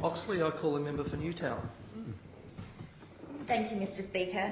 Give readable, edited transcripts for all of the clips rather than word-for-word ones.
Oxley. I call the member for Newtown. Thank you, Mr Speaker.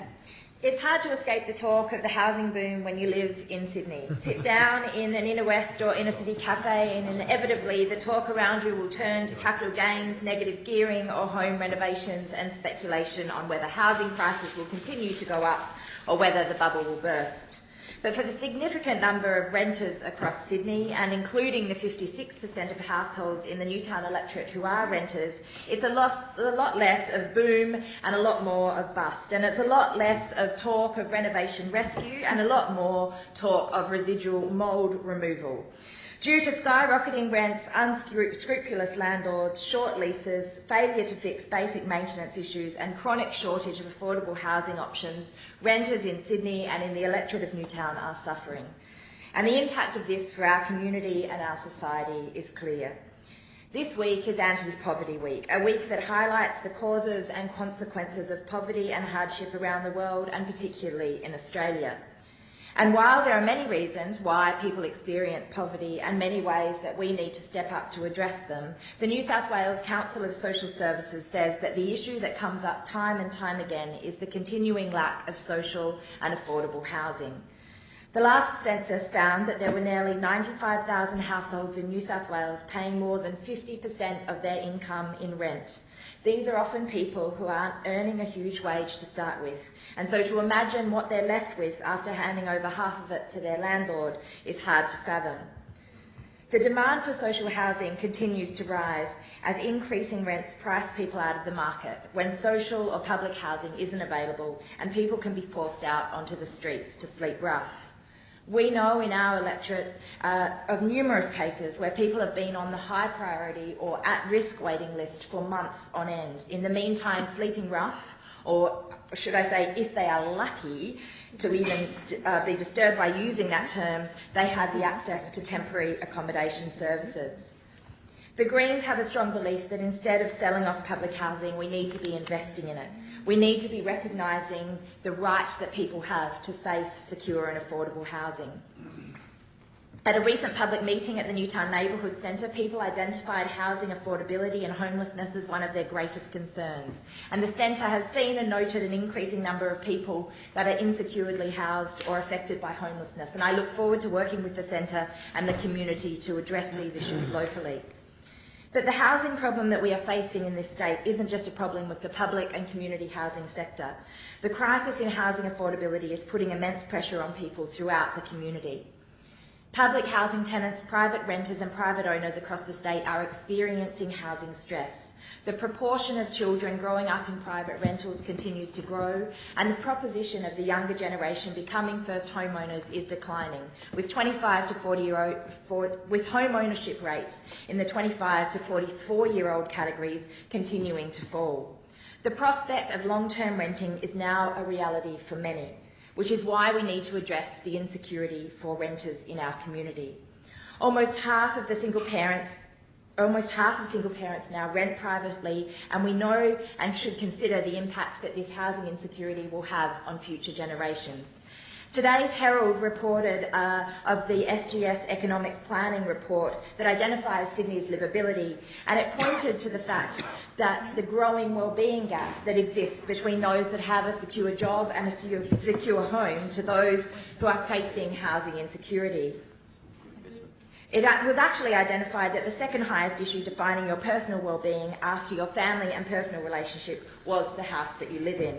It's hard to escape the talk of the housing boom when you live in Sydney. Sit down in an inner west or inner city cafe and inevitably the talk around you will turn to capital gains, negative gearing or home renovations and speculation on whether housing prices will continue to go up or whether the bubble will burst. But for the significant number of renters across Sydney, and including the 56% of households in the Newtown electorate who are renters, it's a lot less of boom and a lot more of bust. And it's a lot less of talk of renovation rescue and a lot more talk of residual mould removal. Due to skyrocketing rents, unscrupulous landlords, short leases, failure to fix basic maintenance issues and chronic shortage of affordable housing options, renters in Sydney and in the electorate of Newtown are suffering. And the impact of this for our community and our society is clear. This week is Anti-Poverty Week, a week that highlights the causes and consequences of poverty and hardship around the world and particularly in Australia. And while there are many reasons why people experience poverty and many ways that we need to step up to address them, the New South Wales Council of Social Services says that the issue that comes up time and time again is the continuing lack of social and affordable housing. The last census found that there were nearly 95,000 households in New South Wales paying more than 50% of their income in rent. These are often people who aren't earning a huge wage to start with, and so to imagine what they're left with after handing over half of it to their landlord is hard to fathom. The demand for social housing continues to rise as increasing rents price people out of the market when social or public housing isn't available and people can be forced out onto the streets to sleep rough. We know in our electorate of numerous cases where people have been on the high priority or at-risk waiting list for months on end, in the meantime sleeping rough, or should I say, if they are lucky to even be disturbed by using that term, they have the access to temporary accommodation services. The Greens have a strong belief that instead of selling off public housing, we need to be investing in it. We need to be recognising the right that people have to safe, secure and affordable housing. At a recent public meeting at the Newtown Neighbourhood Centre, people identified housing affordability and homelessness as one of their greatest concerns. And the centre has seen and noted an increasing number of people that are insecurely housed or affected by homelessness. And I look forward to working with the centre and the community to address these issues locally. But the housing problem that we are facing in this state isn't just a problem with the public and community housing sector. The crisis in housing affordability is putting immense pressure on people throughout the community. Public housing tenants, private renters and private owners across the state are experiencing housing stress. The proportion of children growing up in private rentals continues to grow, and the proposition of the younger generation becoming first homeowners is declining, with 25 to 40-year-old with home ownership rates in the 25 to 44-year-old categories continuing to fall. The prospect of long-term renting is now a reality for many, which is why we need to address the insecurity for renters in our community. Almost half of single parents now rent privately, and we know and should consider the impact that this housing insecurity will have on future generations. Today's Herald reported of the SGS Economics Planning Report that identifies Sydney's livability, and it pointed to the fact that the growing wellbeing gap that exists between those that have a secure job and a secure home to those who are facing housing insecurity. It was actually identified that the second highest issue defining your personal wellbeing after your family and personal relationship was the house that you live in.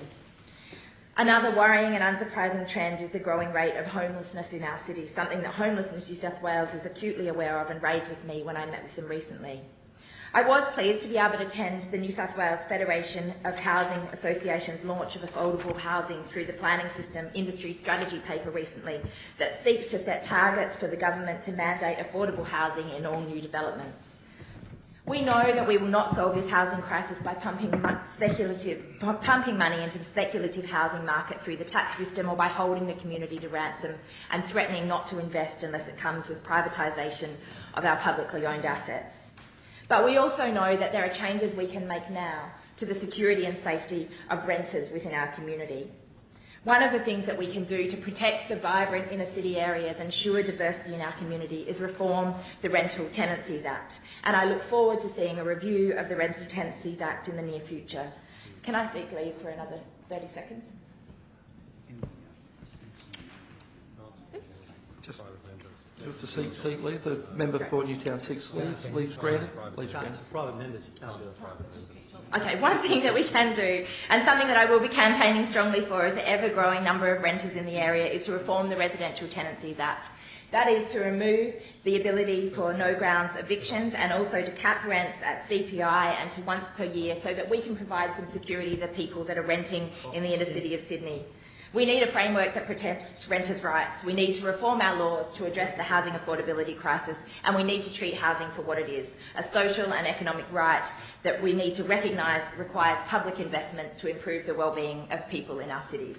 Another worrying and unsurprising trend is the growing rate of homelessness in our city, something that Homelessness New South Wales is acutely aware of and raised with me when I met with them recently. I was pleased to be able to attend the New South Wales Federation of Housing Associations' launch of affordable housing through the Planning System Industry Strategy paper recently that seeks to set targets for the government to mandate affordable housing in all new developments. We know that we will not solve this housing crisis by pumping money into the speculative housing market through the tax system or by holding the community to ransom and threatening not to invest unless it comes with privatisation of our publicly owned assets. But we also know that there are changes we can make now to the security and safety of renters within our community. One of the things that we can do to protect the vibrant inner city areas and ensure diversity in our community is reform the Rental Tenancies Act. And I look forward to seeing a review of the Rental Tenancies Act in the near future. Can I seek leave for another 30 seconds? Just to seek leave. The member for Newtown seeks leave. Leave granted. Leave granted. Private members, you can't do it. Okay, one thing that we can do, and something that I will be campaigning strongly for as the ever-growing number of renters in the area, is to reform the Residential Tenancies Act. That is to remove the ability for no grounds evictions and also to cap rents at CPI and to once per year so that we can provide some security to the people that are renting in the inner city of Sydney. We need a framework that protects renters' rights. We need to reform our laws to address the housing affordability crisis, and we need to treat housing for what it is, a social and economic right that we need to recognise requires public investment to improve the wellbeing of people in our cities.